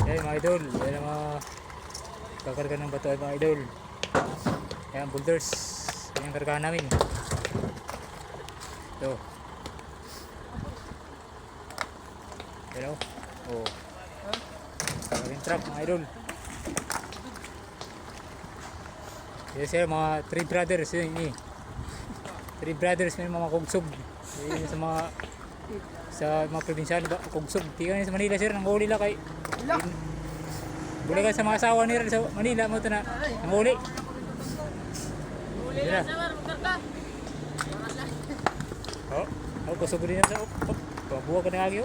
Ayan mga idol, ayan ang mga kakarga ng bato ay mga idol. Ayan boulders, ayan ang kargahan namin. Ito. Hello. Oh. Karagin truck mga idol. Yes sir, mga 3 brothers yun ini. 3 brothers may mga kugsog. Yun sa mga probinsyano ba kugsog. Tingnan sa Manila sir, nanghuli lang kay bulagan sa mga asawa nila sa Manila mo to na nanghuli. Huli na sir, magkarga. Oh, kusog din na sa buwa ka na agyo.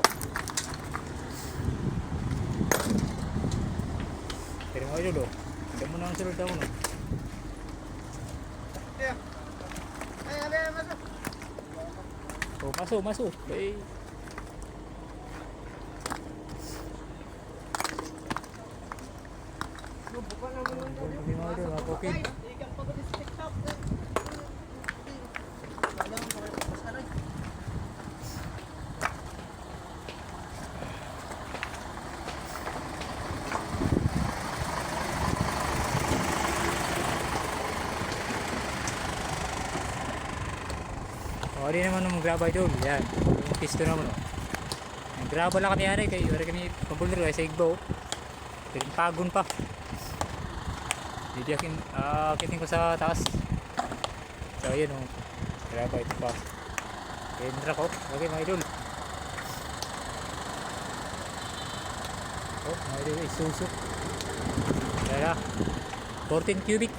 Pero mo idol, hindi mo na ang sulod mo. Oh, masuk. Baik. Oh, di naman ng graba idol. Yan. Yung pisto naman oh. Yung graba lang kami ari kay wala kami pabulder ay sa igbo. Pero pagon pa. Hindi akitin ko sa taas. So ayun oh. Graba ito pa. Kendra ko. Okay mga idol. Oh, mga idol isuso. Kaya 14 cubic.